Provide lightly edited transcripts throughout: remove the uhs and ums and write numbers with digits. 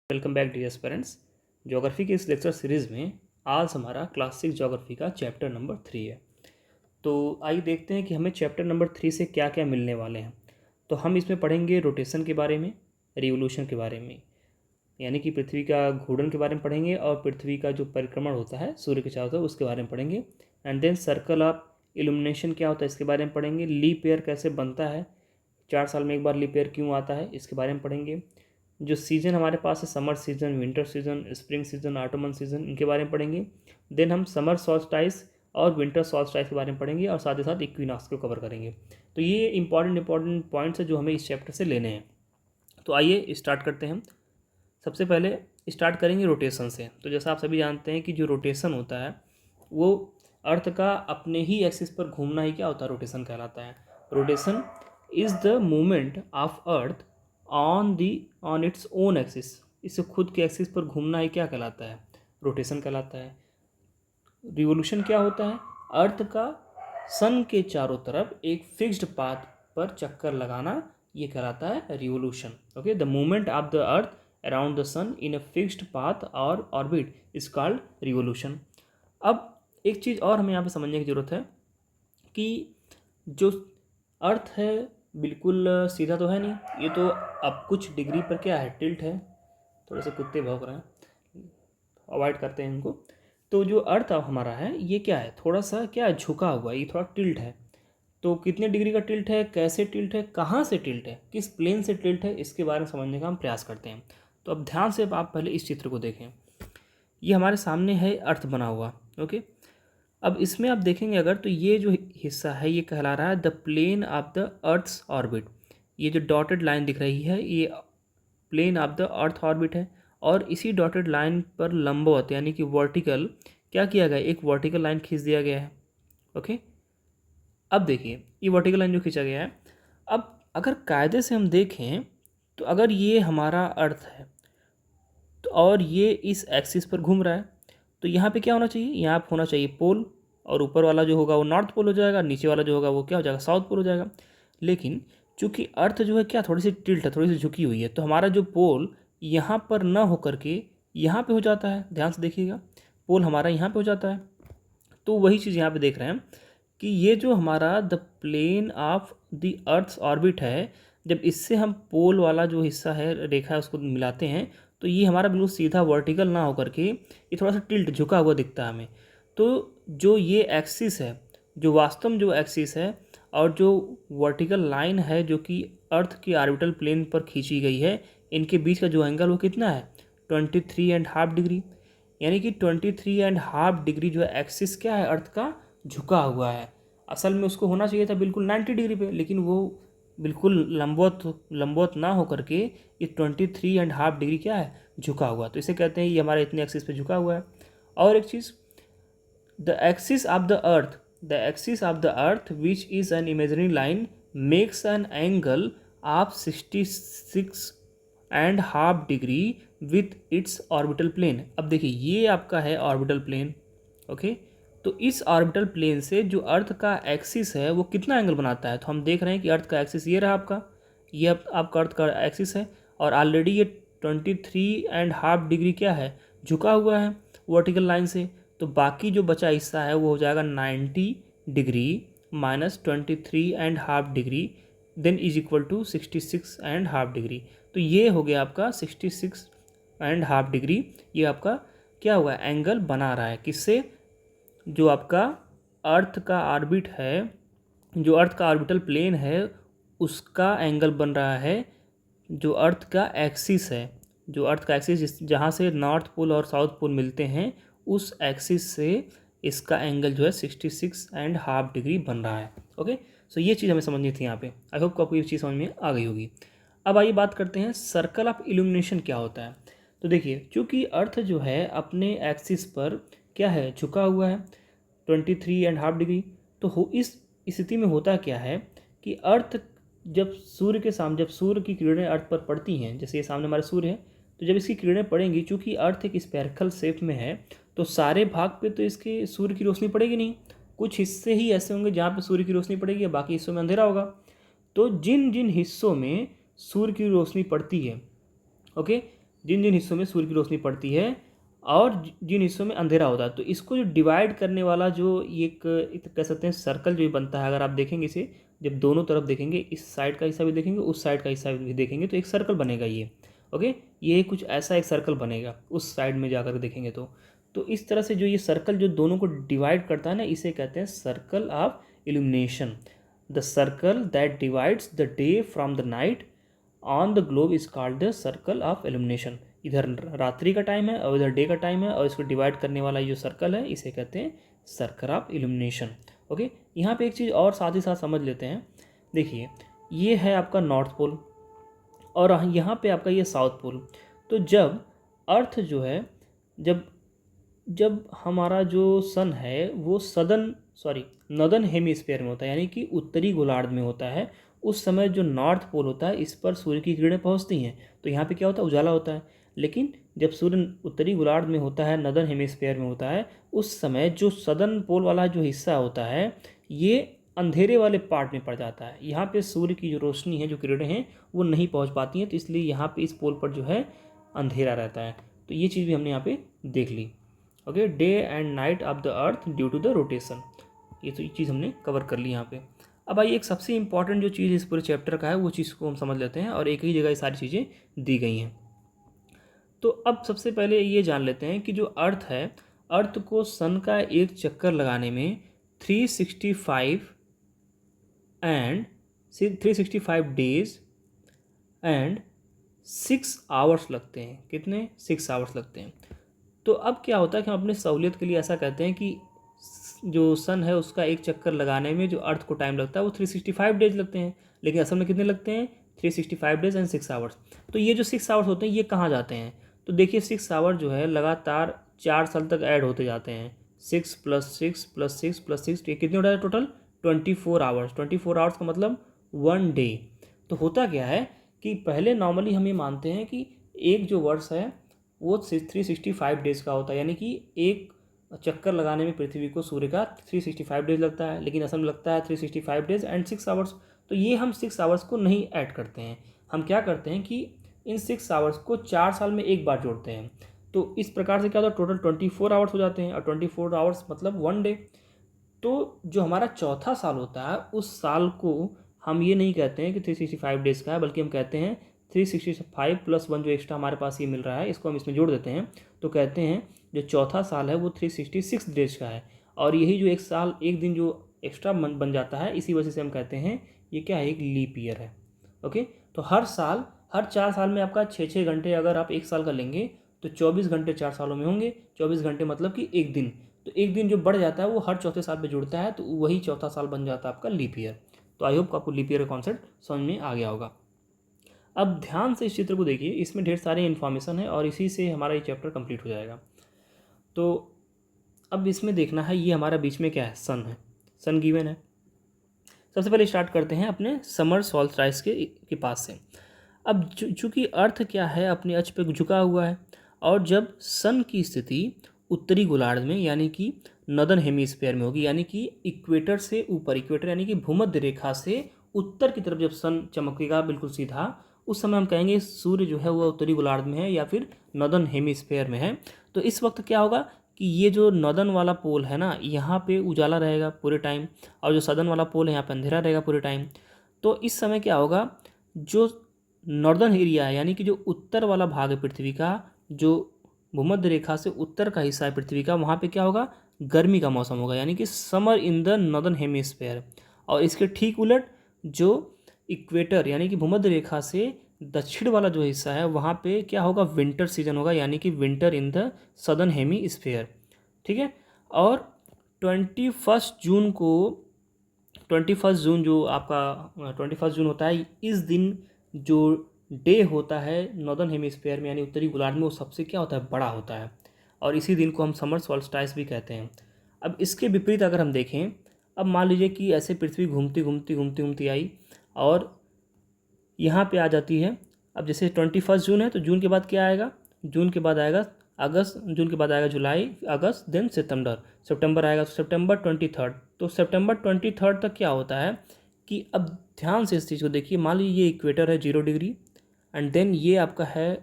Welcome back dear parents. Geography के इस lecture series में आज हमारा क्लास 6 ज्योग्राफी का चैप्टर नंबर 3 है। तो आइए देखते हैं कि हमें चैप्टर नंबर 3 से क्या क्या मिलने वाले हैं। तो हम इसमें पढ़ेंगे रोटेशन के बारे में, रिवोल्यूशन के बारे में, यानी कि पृथ्वी का घूर्णन के बारे में पढ़ेंगे, और पृथ्वी का जो परिक्रमण होता है सूर्य के चारों तरफ उसके बारे में पढ़ेंगे। And then circle of illumination क्या होता है इसके बारे में पढ़ेंगे। लीप ईयर कैसे बनता है, 4 साल में एक बार लीप ईयर क्यों आता है इसके बारे में पढ़ेंगे। जो सीज़न हमारे पास है, summer season, winter season, spring season, Ottoman season, इनके बारे में पढ़ेंगे। देन हम समर सॉल्स्टाइस और विंटर सॉल्स्टाइस के बारे में पढ़ेंगे, और साथ ही साथ इक्विनॉक्स को कवर करेंगे। तो ये इंपॉर्टेंट पॉइंट्स है जो हमें इस चैप्टर से लेने हैं। तो आइए स्टार्ट करते हैं। सबसे पहले स्टार्ट करेंगे रोटेशन से। तो जैसा आप सभी जानते हैं कि जो रोटेशन होता है वो अर्थ का अपने ही एक्सिस पर घूमना ही क्या होता है, रोटेशन कहलाता है। Rotation is the movement of earth on its own axis. इसे खुद के एक्सिस पर घूमना ही क्या कहलाता है, रोटेशन कहलाता है। रिवोल्यूशन क्या होता है, अर्थ का सन के चारों तरफ एक फिक्स्ड पाथ पर चक्कर लगाना, ये कहलाता है revolution. Okay, the movement of the earth around the sun in a fixed path और ऑर्बिट इज कॉल्ड रिवोल्यूशन। अब एक चीज़ और हमें यहाँ पे समझने की ज़रूरत है कि जो अर्थ है बिल्कुल सीधा तो है नहीं, ये तो अब कुछ डिग्री पर क्या है, टिल्ट है। थोड़े से कुत्ते भौंक रहे हैं, अवॉइड करते हैं इनको। तो जो अर्थ अब हमारा है ये क्या है, थोड़ा सा क्या है, झुका हुआ, ये थोड़ा टिल्ट है। तो कितने डिग्री का टिल्ट है, कैसे टिल्ट है, कहाँ से टिल्ट है, किस प्लेन से टिल्ट है, इसके बारे में समझने का हम प्रयास करते हैं। तो अब ध्यान से आप पहले इस चित्र को देखें। ये हमारे सामने है अर्थ बना हुआ। ओके, अब इसमें आप देखेंगे अगर, तो ये जो हिस्सा है ये कहला रहा है the plane of the earth's orbit. ये जो डॉटेड लाइन दिख रही है ये plane of the earth orbit है, और इसी डॉटेड लाइन पर लंबवत यानी कि वर्टिकल क्या किया गया, एक वर्टिकल लाइन खींच दिया गया है। ओके, अब देखिए ये वर्टिकल लाइन जो खींचा गया है, अब अगर कायदे से हम देखें तो अगर ये हमारा अर्थ है तो और ये इस एक्सिस पर घूम रहा है, तो यहाँ पे क्या होना चाहिए, यहाँ पे होना चाहिए पोल, और ऊपर वाला जो होगा वो नॉर्थ पोल हो जाएगा, नीचे वाला जो होगा वो क्या हो जाएगा, साउथ पोल हो जाएगा। लेकिन चूंकि अर्थ जो है क्या थोड़ी सी टिल्ट है, थोड़ी सी झुकी हुई है, तो हमारा जो पोल यहाँ पर ना होकर के यहाँ पे हो जाता है। ध्यान से देखिएगा, पोल हमारा यहाँ पे हो जाता है। तो वही चीज़ यहाँ पे देख रहे हैं कि ये जो हमारा the plane of the earth's orbit है, जब इससे हम पोल वाला जो हिस्सा है, रेखा है, उसको मिलाते हैं तो ये हमारा बिल्कुल सीधा वर्टिकल ना होकर के ये थोड़ा सा टिल्ट झुका हुआ दिखता है हमें। तो जो ये एक्सिस है, जो वास्तव में जो एक्सिस है और जो वर्टिकल लाइन है जो कि अर्थ की ऑर्बिटल प्लेन पर खींची गई है, इनके बीच का जो एंगल वो कितना है, 23.5 डिग्री। यानी कि 23.5 डिग्री जो है एक्सिस क्या है, अर्थ का झुका हुआ है। असल में उसको होना चाहिए था बिल्कुल 90 डिग्री पे, लेकिन वो बिल्कुल लंबवत ना होकर के ये 23.5 डिग्री क्या है, झुका हुआ। तो इसे कहते हैं ये हमारे इतने एक्सिस पे झुका हुआ है। और एक चीज़, the axis of the earth which is an imaginary line makes an angle of 66.5 degree with its orbital plane. अब देखिए ये आपका है ऑर्बिटल प्लेन। ओके, तो इस ऑर्बिटल प्लेन से जो अर्थ का एक्सिस है वो कितना एंगल बनाता है, तो हम देख रहे हैं कि अर्थ का एक्सिस ये रहा आपका, ये आपका अर्थ का एक्सिस है, और ऑलरेडी ये 23.5 डिग्री क्या है, झुका हुआ है वर्टिकल लाइन से। तो बाकी जो बचा हिस्सा है वो हो जाएगा 90 degree minus 23.5 degree, then is equal to 66.5 degree. तो ये हो गया आपका 66.5 डिग्री। ये आपका क्या हुआ, एंगल बना रहा है किससे, जो आपका अर्थ का ऑर्बिट है, जो अर्थ का ऑर्बिटल प्लेन है उसका एंगल बन रहा है, जो अर्थ का एक्सिस है, जो अर्थ का एक्सिस जहाँ से नॉर्थ पोल और साउथ पोल मिलते हैं उस एक्सिस से इसका एंगल जो है 66.5 डिग्री बन रहा है। ओके, सो ये चीज़ हमें समझनी थी यहाँ पे। आई होप को आपको ये चीज़ समझ में आ गई होगी। अब आइए बात करते हैं सर्कल ऑफ इल्यूमिनेशन क्या होता है। तो देखिए चूँकि अर्थ जो है अपने एक्सिस पर क्या है, झुका हुआ है 23.5 डिग्री, तो इस स्थिति में होता क्या है कि अर्थ जब सूर्य के सामने, जब सूर्य की किरणें अर्थ पर पड़ती हैं, जैसे ये सामने हमारे सूर्य है, तो जब इसकी किरणें पड़ेंगी, चूँकि अर्थ एक स्फेरिकल शेप में है, तो सारे भाग पे तो इसके सूर्य की रोशनी पड़ेगी नहीं। कुछ हिस्से ही ऐसे होंगे जहाँ पे सूर्य की रोशनी पड़ेगी, बाकी हिस्सों में अंधेरा होगा। तो जिन जिन हिस्सों में सूर्य की रोशनी पड़ती है, ओके, जिन जिन हिस्सों में सूर्य की रोशनी पड़ती है और जिन हिस्सों में अंधेरा होता है। तो इसको जो डिवाइड करने वाला जो ये एक कह सकते हैं सर्कल जो ये बनता है, अगर आप देखेंगे इसे, जब दोनों तरफ देखेंगे, इस साइड का हिस्सा भी देखेंगे, उस साइड का हिस्सा भी देखेंगे, तो एक सर्कल बनेगा ये। ओके, ये कुछ ऐसा एक सर्कल बनेगा उस साइड में जाकर देखेंगे तो इस तरह से जो ये सर्कल जो दोनों को डिवाइड करता है ना, इसे कहते हैं circle of illumination. The circle that divides the day from the night on the globe is called the circle of illumination. इधर रात्रि का टाइम है और इधर डे का टाइम है, और इसको डिवाइड करने वाला जो सर्कल है इसे कहते हैं सर्कल ऑफ इल्यूमिनेशन। ओके, यहाँ पे एक चीज़ और साथ ही साथ समझ लेते हैं। देखिए, ये है आपका नॉर्थ पोल और यहाँ पे आपका ये साउथ पोल। तो जब अर्थ जो है, जब जब हमारा जो सन है वो नदन हेमिस्फीयर में होता है, यानी कि उत्तरी गोलार्ध में होता है, उस समय जो नॉर्थ पोल होता है इस पर सूर्य की किरणें पहुंचती हैं, तो यहाँ पे क्या होता है, उजाला होता है। लेकिन जब सूर्य उत्तरी गोलार्ध में होता है, नदन हेमिस्फीयर में होता है, उस समय जो सदर्न पोल वाला जो हिस्सा होता है ये अंधेरे वाले पार्ट में पड़ जाता है। यहाँ पे सूर्य की जो रोशनी है, जो किरणें हैं, वो नहीं पहुँच पाती हैं, तो इसलिए यहाँ पे इस पोल पर जो है अंधेरा रहता है। तो ये चीज़ भी हमने यहाँ पे देख ली। Okay, day and night of the earth due to the rotation, ये तो चीज़ हमने कवर कर ली यहाँ पे। अब आइए एक सबसे इंपॉर्टेंट जो चीज़ इस पूरे चैप्टर का है वो चीज़ को हम समझ लेते हैं, और एक ही जगह ये सारी चीज़ें दी गई हैं। तो अब सबसे पहले ये जान लेते हैं कि जो अर्थ है, अर्थ को सन का एक चक्कर लगाने में 365 डेज एंड 6 आवर्स लगते हैं। कितने? 6 आवर्स लगते हैं। तो अब क्या होता है कि हम अपने सहूलियत के लिए ऐसा कहते हैं कि जो सन है उसका एक चक्कर लगाने में जो अर्थ को टाइम लगता है वो 365 डेज लगते हैं, लेकिन असल में कितने लगते हैं? 365 डेज एंड 6 आवर्स। तो ये जो 6 आवर्स होते हैं ये कहाँ जाते हैं? तो देखिए 6 आवर जो है लगातार 4 साल तक ऐड होते जाते हैं। 6 + 6 + 6 + 6, ये कितने हो रहा है टोटल? 24 आवर्स। 24 आवर्स का मतलब 1 डे। तो होता क्या है कि पहले नॉर्मली हम ये मानते हैं कि एक जो वर्ष है वो 365 डेज़ का होता है, यानी कि एक चक्कर लगाने में पृथ्वी को सूर्य का 365 डेज लगता है, लेकिन असल में लगता है 365 डेज एंड 6 आवर्स। तो ये हम 6 आवर्स को नहीं ऐड करते हैं, हम क्या करते हैं कि इन 6 आवर्स को 4 साल में एक बार जोड़ते हैं। तो इस प्रकार से क्या होता है, टोटल 24 आवर्स हो जाते हैं, और 24 आवर्स मतलब 1 डे। तो जो हमारा चौथा साल होता है उस साल को हम ये नहीं कहते हैं कि 365 डेज़ का है, बल्कि हम कहते हैं 365 + 1 जो एक्स्ट्रा हमारे पास ये मिल रहा है इसको हम इसमें जोड़ देते हैं, तो कहते हैं जो चौथा साल है वो 366 डेज का है। और यही जो एक साल एक दिन जो एक्स्ट्रा बन जाता है, इसी वजह से हम कहते हैं ये क्या है, एक लीप ईयर है। ओके, तो हर साल, हर 4 साल में आपका 6 घंटे अगर आप एक साल का लेंगे तो 24 घंटे 4 सालों में होंगे। 24 घंटे मतलब कि एक दिन, तो एक दिन जो बढ़ जाता है वो हर चौथे साल पे जुड़ता है, तो वही चौथा साल बन जाता है आपका लीप ईयर। तो आई होप आपको लीप ईयर का कॉन्सेप्ट समझ में आ गया होगा। अब ध्यान से इस चित्र को देखिए, इसमें ढेर सारी इन्फॉर्मेशन है और इसी से हमारा ये चैप्टर कंप्लीट हो जाएगा। तो अब इसमें देखना है ये हमारा बीच में क्या है, सन है, सन गिवन है। सबसे पहले स्टार्ट करते हैं अपने समर सॉल्स्टिस के पास से। अब चूँकि अर्थ क्या है, अपने अक्ष पे झुका हुआ है, और जब सन की स्थिति उत्तरी गोलार्ध में यानी कि नॉर्दर्न हेमिस्फीयर में होगी, यानी कि इक्वेटर से ऊपर, इक्वेटर यानी कि भूमध्य रेखा से उत्तर की तरफ जब सन चमकेगा बिल्कुल सीधा, उस समय हम कहेंगे सूर्य जो है वो उत्तरी गोलार्ध में है या फिर नॉर्दर्न हेमिस्फीयर में है। तो इस वक्त क्या होगा कि ये जो नॉर्दर्न वाला पोल है ना, यहाँ पे उजाला रहेगा पूरे टाइम, और जो सदर्न वाला पोल है यहाँ पे अंधेरा रहेगा पूरे टाइम। तो इस समय क्या होगा, जो नॉर्दर्न एरिया है यानी कि जो उत्तर वाला भाग है पृथ्वी का, जो भूमध्य रेखा से उत्तर का हिस्सा है पृथ्वी का, वहाँ पे क्या होगा, गर्मी का मौसम होगा, यानी कि summer in the northern hemisphere. और इसके ठीक उलट जो इक्वेटर यानी कि भूमध्य रेखा से दक्षिण वाला जो हिस्सा है वहाँ पे क्या होगा, विंटर सीजन होगा, यानी कि winter in the southern hemisphere. ठीक है। और 21 जून जो आपका 21 जून होता है, इस दिन जो डे होता है नॉर्दर्न हेमिस्फीयर में यानी उत्तरी गोलार्ध में, वो सबसे क्या होता है, बड़ा होता है, और इसी दिन को हम समर सॉल्स्टिस भी कहते हैं। अब इसके विपरीत अगर हम देखें, अब मान लीजिए कि ऐसे पृथ्वी घूमती घूमती घूमती घूमती आई और यहाँ पे आ जाती है। अब जैसे 21 जून है तो जून के बाद क्या आएगा, जून के बाद आएगा अगस्त, जून के बाद आएगा जुलाई, अगस्त, देन सितंबर आएगा, तो सितंबर 23। तो सितंबर 23 तक क्या होता है कि अब ध्यान से इस चीज़ को देखिए, मान लीजिए ये इक्वेटर है 0 डिग्री, एंड देन ये आपका है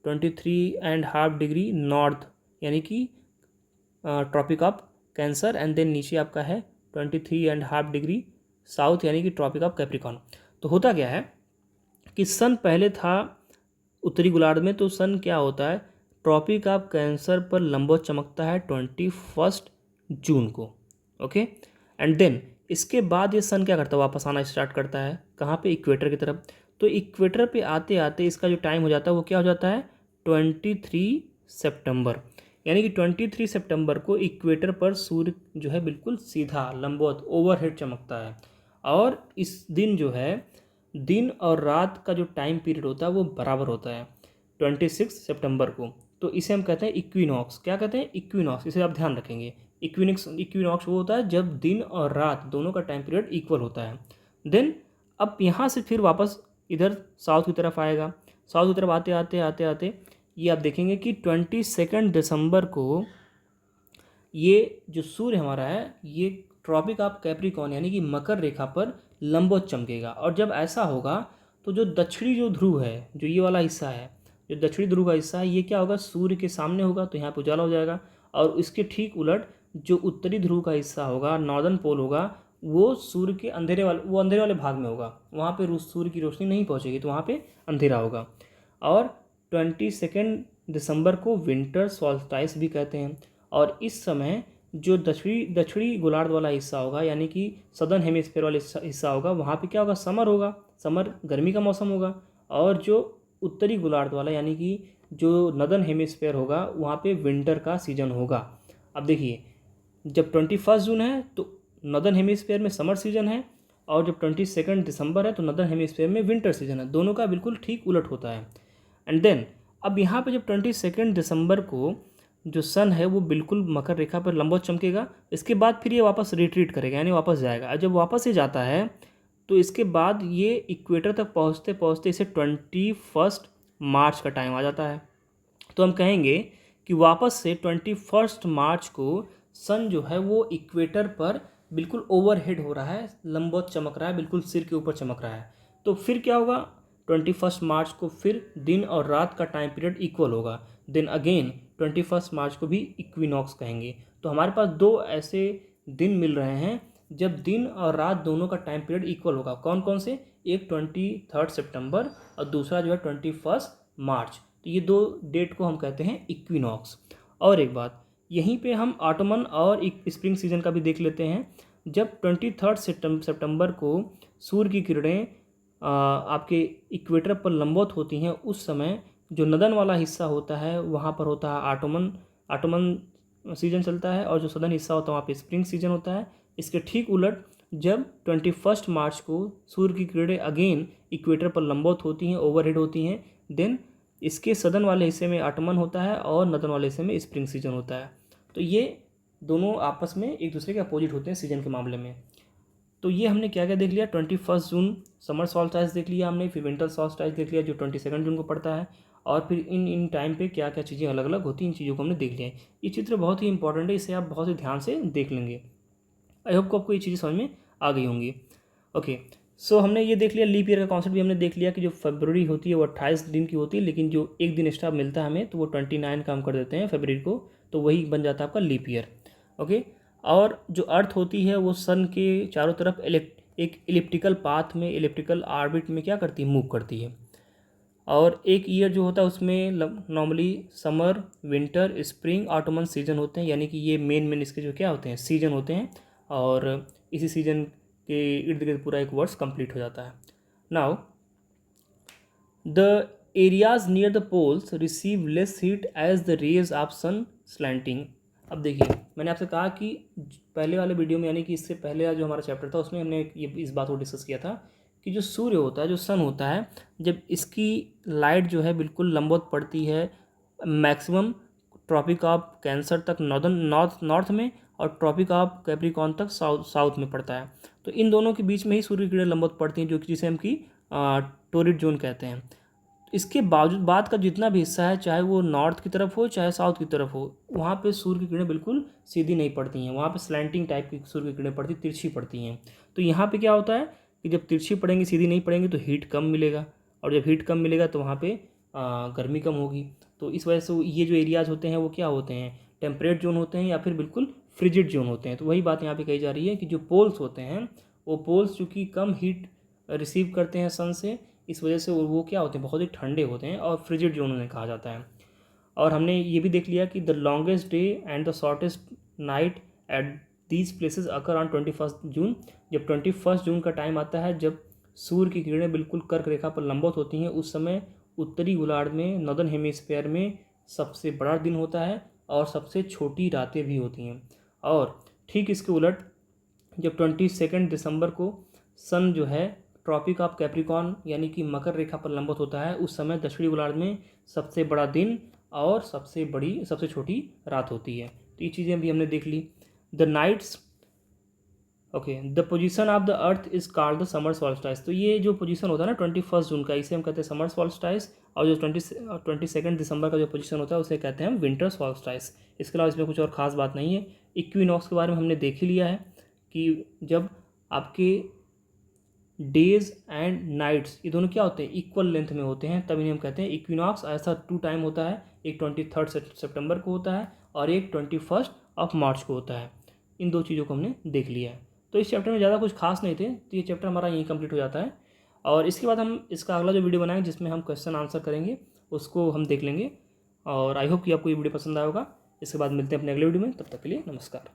23.5 डिग्री नॉर्थ यानी कि tropic of cancer, and then नीचे आपका है 23.5 डिग्री साउथ यानी कि ट्रॉपिक ऑफ कैप्रिकॉर्न। तो होता क्या है कि सन पहले था उत्तरी गोलार्ध में, तो सन क्या होता है ट्रॉपिक ऑफ कैंसर पर लंबवत चमकता है 21 जून को। ओके, एंड देन इसके बाद ये सन क्या करता है वापस आना स्टार्ट करता है कहाँ पे, इक्वेटर की तरफ। तो इक्वेटर पे आते आते इसका जो टाइम हो जाता है वो क्या हो जाता है 23 सितंबर, यानी कि 23 सितंबर को इक्वेटर पर सूर्य जो है बिल्कुल सीधा लंबवत ओवरहेड चमकता है। और इस दिन जो है दिन और रात का जो टाइम पीरियड होता है वो बराबर होता है 26 सितंबर को। तो इसे हम कहते हैं इक्विनॉक्स। क्या कहते हैं इक्विनॉक्स, इसे आप ध्यान रखेंगे। इक्विनॉक्स वो होता है जब दिन और रात दोनों का टाइम पीरियड इक्वल होता है। देन अब यहाँ से फिर वापस इधर साउथ की तरफ आएगा। साउथ की तरफ आते आते आते आते ये आप देखेंगे कि 22 दिसंबर को ये जो सूर्य हमारा है ये ट्रॉपिक ऑफ कैप्रिकॉर्न यानी कि मकर रेखा पर लंबवत चमकेगा। और जब ऐसा होगा तो जो दक्षिणी जो ध्रुव है, जो ये वाला हिस्सा है, जो दक्षिणी ध्रुव का हिस्सा है, ये क्या होगा सूर्य के सामने होगा, तो यहाँ पर उजाला हो जाएगा। और इसके ठीक उलट जो उत्तरी ध्रुव का हिस्सा होगा, नॉर्दर्न पोल होगा, वो सूर्य के अंधेरे वाले भाग में होगा। वहाँ पे सूर्य की रोशनी नहीं पहुँचेगी, तो वहाँ पे अंधेरा होगा। और 22 दिसंबर को विंटर सॉल्स्टाइस भी कहते हैं। और इस समय जो दक्षिणी गोलार्ध वाला हिस्सा होगा यानी कि सदर्न हेमिस्फीयर वाला हिस्सा होगा, वहाँ पे क्या होगा समर होगा, समर गर्मी का मौसम होगा। और जो उत्तरी गोलार्ध वाला यानी कि जो नदर्न हेमिस्फीयर होगा वहाँ पे विंटर का सीजन होगा। अब देखिए जब 21 जून है तो नदर्न हेमिस्फीयर में समर सीजन है, और जब 22 दिसंबर है तो नदर्न हेमिस्फीयर में विंटर सीजन है। दोनों का बिल्कुल ठीक उलट होता है। एंड देन अब यहाँ पे जब 22 दिसंबर को जो सन है वो बिल्कुल मकर रेखा पर लंबवत चमकेगा। इसके बाद फिर ये वापस रिट्रीट करेगा यानी वापस जाएगा। और जब वापस ये जाता है तो इसके बाद ये इक्वेटर तक पहुँचते पहुँचते इसे 21 मार्च का टाइम आ जाता है। तो हम कहेंगे कि वापस से 21 मार्च को सन जो है वो इक्वेटर पर बिल्कुल ओवरहेड हो रहा है, लंबवत चमक रहा है, बिल्कुल सिर के ऊपर चमक रहा है। तो फिर क्या होगा 21 मार्च को फिर दिन और रात का टाइम पीरियड इक्वल होगा। देन अगेन 21 मार्च को भी इक्विनॉक्स कहेंगे। तो हमारे पास दो ऐसे दिन मिल रहे हैं जब दिन और रात दोनों का टाइम पीरियड इक्वल होगा। कौन कौन से, एक 23 सितंबर और दूसरा जो है 21 मार्च। तो ये दो डेट को हम कहते हैं इक्विनॉक्स। और एक बात यहीं पे हम ऑटमन और स्प्रिंग सीजन का भी देख लेते हैं। जब 23 सितंबर को सूर्य की किरणें आपके इक्वेटर पर लंबवत होती हैं, उस समय जो नदन वाला हिस्सा होता है वहाँ पर होता है ऑटमन सीजन चलता है, और जो सदर्न हिस्सा होता है वहाँ पे स्प्रिंग सीजन होता है। इसके ठीक उलट जब 21 मार्च को सूर्य की किरणें अगेन इक्वेटर पर लंबवत होती हैं, ओवरहेड होती हैं, देन इसके सदर्न वाले हिस्से में ऑटमन होता है और नदन वाले हिस्से में स्प्रिंग सीजन होता है। तो ये दोनों आपस में एक दूसरे के अपोजिट होते हैं सीजन के मामले में। तो ये हमने क्या क्या देख लिया, 21 जून समर सॉल्स्टाइस देख लिया हमने, फिर विंटर सॉल्स्टाइस देख लिया जो 22 जून को पड़ता है, और फिर इन टाइम पे क्या क्या चीज़ें अलग अलग होती हैं, इन चीज़ों को हमने देख लिया है। ये चित्र बहुत ही इंपॉर्टेंट है, इसे आप बहुत ही ध्यान से देख लेंगे। आई होप को आपको ये चीज़ें समझ में आ गई होंगी। ओके, सो हमने ये देख लिया, लीप ईयर का कॉन्सेप्ट भी हमने देख लिया कि जो फरवरी होती है वो 28 दिन की होती है, लेकिन जो एक दिन एक्स्ट्रा मिलता है हमें तो वो 29 का हम कर देते हैं फरवरी को, तो वही बन जाता है आपका लीप ईयर। ओके, और जो अर्थ होती है वो सन के चारों तरफ एक इलिप्टिकल पाथ में, इलिप्टिकल ऑर्बिट में क्या करती है, मूव करती है। और एक ईयर जो होता है उसमें normally summer, winter, spring, ottoman season होते हैं, यानी कि ये मेन इसके जो क्या होते हैं सीजन होते हैं। और इसी सीजन के इर्द गिर्द पूरा एक वर्ष कंप्लीट हो जाता है। Now the areas near the poles receive less heat as the rays of sun slanting. अब देखिए मैंने आपसे कहा कि पहले वाले वीडियो में यानी कि इससे पहले जो हमारा चैप्टर था उसमें हमने ये इस बात को डिस्कस किया था कि जो सूर्य होता है, जो सन होता है, जब इसकी लाइट जो है बिल्कुल लंबवत पड़ती है मैक्सिमम ट्रॉपिक ऑफ कैंसर तक नॉर्थ में, और ट्रॉपिक ऑफ कैप्रिकॉर्न तक साउथ में पड़ता है। तो इन दोनों के बीच में ही सूर्य की किरणें लंबवत पड़ती हैं, जो कि जिसे हम की टोरिड जोन कहते हैं। इसके बावजूद बाद का जितना भी हिस्सा है, चाहे वो नॉर्थ की तरफ हो चाहे साउथ की तरफ हो, वहाँ पे सूर्य की किरणें बिल्कुल सीधी नहीं पड़ती हैं, वहाँ पे स्लैंटिंग टाइप की सूर्य की किरणें पड़ती, तिरछी पड़ती हैं। तो यहाँ पे क्या होता है कि जब तिरछी पड़ेंगी, सीधी नहीं पड़ेंगी, तो हीट कम मिलेगा, और जब हीट कम मिलेगा तो वहाँ पे गर्मी कम होगी। तो इस वजह से ये जो एरियाज़ होते हैं वो क्या होते हैं, टेम्परेट जोन होते हैं या फिर बिल्कुल फ्रिजिड जोन होते हैं। तो वही बात यहाँ पे कही जा रही है कि जो पोल्स होते हैं वो पोल्स चूँकि कम हीट रिसीव करते हैं सन से, इस वजह से वो क्या होते हैं, बहुत ही ठंडे होते हैं और फ्रिजिड जोन उन्हें कहा जाता है। और हमने ये भी देख लिया कि the longest day and the shortest night at these places occur on 21 जून। जब 21 जून का टाइम आता है, जब सूर्य की किरणें बिल्कुल कर्क रेखा पर लंबवत होती हैं, उस समय उत्तरी गोलार्ध में, नॉर्दर्न हेमिस्फीयर में सबसे बड़ा दिन होता है और सबसे छोटी रातें भी होती हैं। और ठीक इसके उलट जब 22 दिसंबर को सन जो है ट्रॉपिक ऑफ कैप्रिकॉर्न यानी कि मकर रेखा पर लंबवत होता है, उस समय दक्षिणी गोलार्ध में सबसे बड़ा दिन और सबसे छोटी रात होती है। तो ये चीज़ें भी हमने देख ली। The nights, okay, the position of the earth is called the summer solstice. तो ये जो पोजीशन होता है ना 21 जून का, इसे हम कहते हैं समर सॉल्स्टाइस। और जो 22 दिसंबर का जो पोजीशन होता है उसे कहते हैं हम विंटर सॉल्स्टाइस। इसके अलावा इसमें कुछ और ख़ास बात नहीं है। इक्विनॉक्स के बारे में हमने देख ही लिया है कि जब आपके डेज एंड नाइट्स ये दोनों क्या होते हैं, इक्वल लेंथ में होते हैं, तब इन्हें हम कहते हैं इक्विनॉक्स। ऐसा 2 टाइम होता है, एक 23 सितंबर को होता है और एक 21 मार्च को होता है। इन दो चीज़ों को हमने देख लिया है। तो इस चैप्टर में ज़्यादा कुछ खास नहीं थे, तो ये चैप्टर हमारा यहीं कंप्लीट हो जाता है। और इसके बाद हम इसका अगला जो वीडियो बनाएंगे जिसमें हम क्वेश्चन आंसर करेंगे उसको हम देख लेंगे। और आई होप कि आपको ये वीडियो पसंद आया होगा। इसके बाद मिलते हैं अपने अगले वीडियो में, तब तक के लिए नमस्कार।